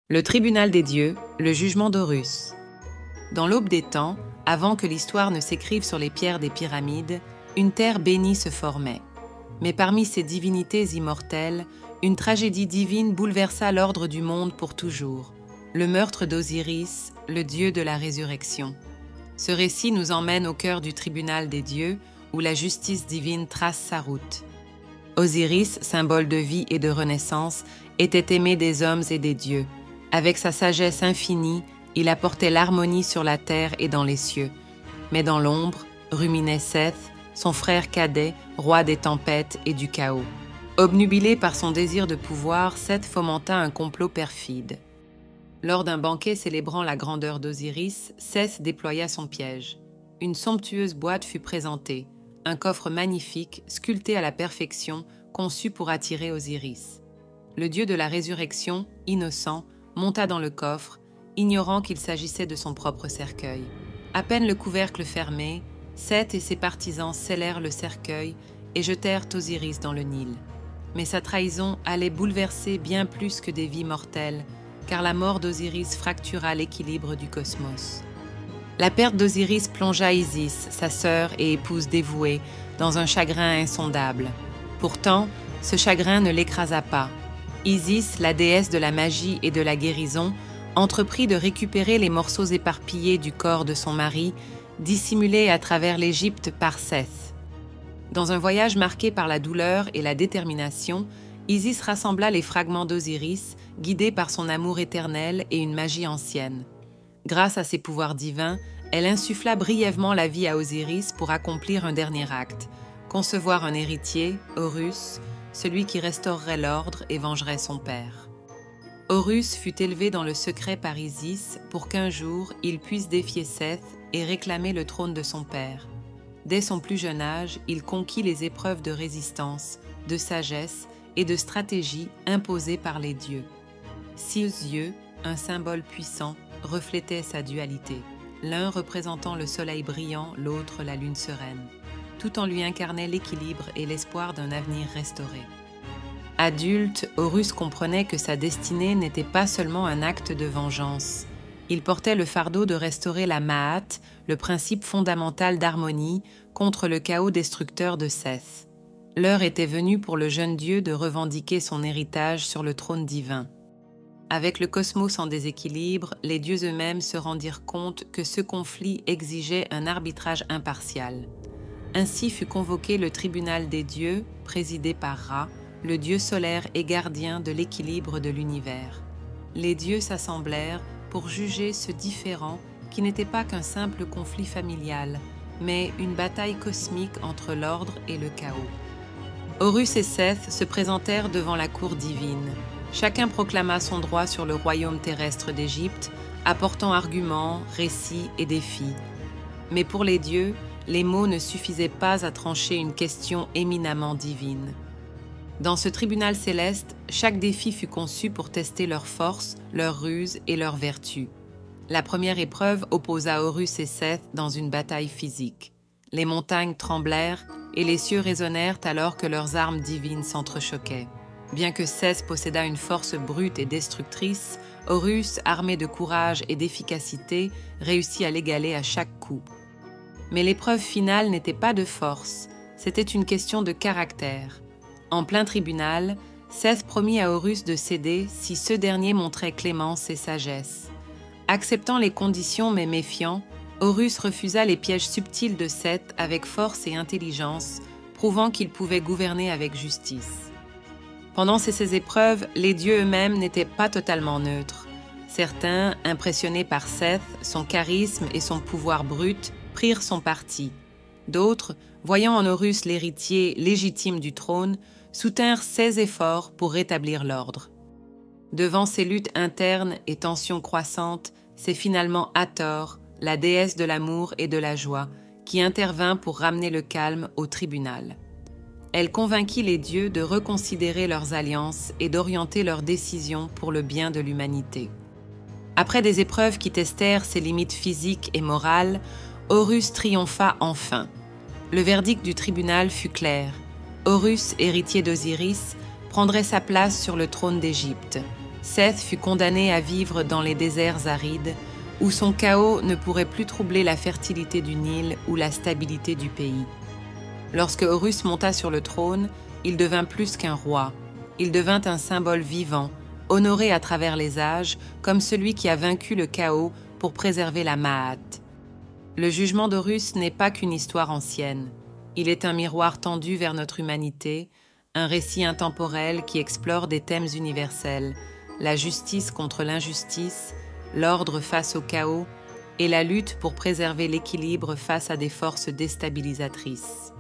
Le tribunal des dieux, le jugement d'Horus. Dans l'aube des temps, avant que l'histoire ne s'écrive sur les pierres des pyramides, une terre bénie se formait. Mais parmi ces divinités immortelles, une tragédie divine bouleversa l'ordre du monde pour toujours. Le meurtre d'Osiris, le dieu de la résurrection. Ce récit nous emmène au cœur du tribunal des dieux, où la justice divine trace sa route. Osiris, symbole de vie et de renaissance, était aimé des hommes et des dieux. Avec sa sagesse infinie, il apportait l'harmonie sur la terre et dans les cieux. Mais dans l'ombre, ruminait Seth, son frère cadet, roi des tempêtes et du chaos. Obnubilé par son désir de pouvoir, Seth fomenta un complot perfide. Lors d'un banquet célébrant la grandeur d'Osiris, Seth déploya son piège. Une somptueuse boîte fut présentée, un coffre magnifique, sculpté à la perfection, conçu pour attirer Osiris. Le dieu de la résurrection, innocent, monta dans le coffre, ignorant qu'il s'agissait de son propre cercueil. À peine le couvercle fermé, Seth et ses partisans scellèrent le cercueil et jetèrent Osiris dans le Nil. Mais sa trahison allait bouleverser bien plus que des vies mortelles, car la mort d'Osiris fractura l'équilibre du cosmos. La perte d'Osiris plongea Isis, sa sœur et épouse dévouée, dans un chagrin insondable. Pourtant, ce chagrin ne l'écrasa pas. Isis, la déesse de la magie et de la guérison, entreprit de récupérer les morceaux éparpillés du corps de son mari, dissimulés à travers l'Égypte par Seth. Dans un voyage marqué par la douleur et la détermination, Isis rassembla les fragments d'Osiris, guidée par son amour éternel et une magie ancienne. Grâce à ses pouvoirs divins, elle insuffla brièvement la vie à Osiris pour accomplir un dernier acte, concevoir un héritier, Horus, celui qui restaurerait l'ordre et vengerait son père. Horus fut élevé dans le secret par Isis pour qu'un jour il puisse défier Seth et réclamer le trône de son père. Dès son plus jeune âge, il conquit les épreuves de résistance, de sagesse et de stratégie imposées par les dieux. 6 yeux, un symbole puissant, reflétaient sa dualité, l'un représentant le soleil brillant, l'autre la lune sereine. Tout en lui incarnait l'équilibre et l'espoir d'un avenir restauré. Adulte, Horus comprenait que sa destinée n'était pas seulement un acte de vengeance. Il portait le fardeau de restaurer la Ma'at, le principe fondamental d'harmonie, contre le chaos destructeur de Seth. L'heure était venue pour le jeune dieu de revendiquer son héritage sur le trône divin. Avec le cosmos en déséquilibre, les dieux eux-mêmes se rendirent compte que ce conflit exigeait un arbitrage impartial. Ainsi fut convoqué le tribunal des dieux, présidé par Ra, le dieu solaire et gardien de l'équilibre de l'univers. Les dieux s'assemblèrent pour juger ce différend qui n'était pas qu'un simple conflit familial, mais une bataille cosmique entre l'ordre et le chaos. Horus et Seth se présentèrent devant la cour divine. Chacun proclama son droit sur le royaume terrestre d'Égypte, apportant arguments, récits et défis. Mais pour les dieux, les mots ne suffisaient pas à trancher une question éminemment divine. Dans ce tribunal céleste, chaque défi fut conçu pour tester leur force, leur ruse et leur vertu. La première épreuve opposa Horus et Seth dans une bataille physique. Les montagnes tremblèrent et les cieux résonnèrent alors que leurs armes divines s'entrechoquaient. Bien que Seth possédât une force brute et destructrice, Horus, armé de courage et d'efficacité, réussit à l'égaler à chaque coup. Mais l'épreuve finale n'était pas de force, c'était une question de caractère. En plein tribunal, Seth promit à Horus de céder si ce dernier montrait clémence et sagesse. Acceptant les conditions mais méfiant, Horus refusa les pièges subtils de Seth avec force et intelligence, prouvant qu'il pouvait gouverner avec justice. Pendant ces épreuves, les dieux eux-mêmes n'étaient pas totalement neutres. Certains, impressionnés par Seth, son charisme et son pouvoir brut, prirent son parti. D'autres, voyant en Horus l'héritier légitime du trône, soutinrent ses efforts pour rétablir l'ordre. Devant ces luttes internes et tensions croissantes, c'est finalement Hathor, la déesse de l'amour et de la joie, qui intervint pour ramener le calme au tribunal. Elle convainquit les dieux de reconsidérer leurs alliances et d'orienter leurs décisions pour le bien de l'humanité. Après des épreuves qui testèrent ses limites physiques et morales, Horus triompha enfin. Le verdict du tribunal fut clair. Horus, héritier d'Osiris, prendrait sa place sur le trône d'Égypte. Seth fut condamné à vivre dans les déserts arides, où son chaos ne pourrait plus troubler la fertilité du Nil ou la stabilité du pays. Lorsque Horus monta sur le trône, il devint plus qu'un roi. Il devint un symbole vivant, honoré à travers les âges comme celui qui a vaincu le chaos pour préserver la Ma'at. Le jugement d'Horus n'est pas qu'une histoire ancienne. Il est un miroir tendu vers notre humanité, un récit intemporel qui explore des thèmes universels, la justice contre l'injustice, l'ordre face au chaos et la lutte pour préserver l'équilibre face à des forces déstabilisatrices.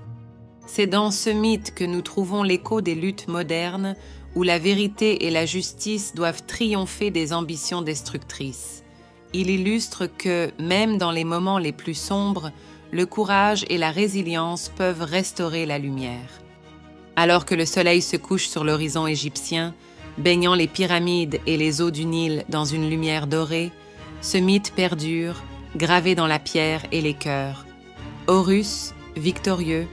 C'est dans ce mythe que nous trouvons l'écho des luttes modernes où la vérité et la justice doivent triompher des ambitions destructrices. Il illustre que, même dans les moments les plus sombres, le courage et la résilience peuvent restaurer la lumière. Alors que le soleil se couche sur l'horizon égyptien, baignant les pyramides et les eaux du Nil dans une lumière dorée, ce mythe perdure, gravé dans la pierre et les cœurs. Horus, victorieux,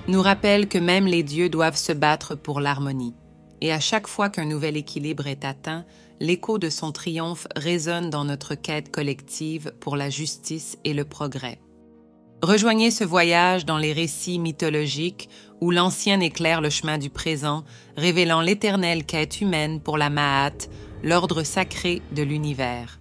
nous rappelle que même les dieux doivent se battre pour l'harmonie. Et à chaque fois qu'un nouvel équilibre est atteint, l'écho de son triomphe résonne dans notre quête collective pour la justice et le progrès. Rejoignez ce voyage dans les récits mythologiques où l'ancien éclaire le chemin du présent, révélant l'éternelle quête humaine pour la Ma'at, l'ordre sacré de l'univers.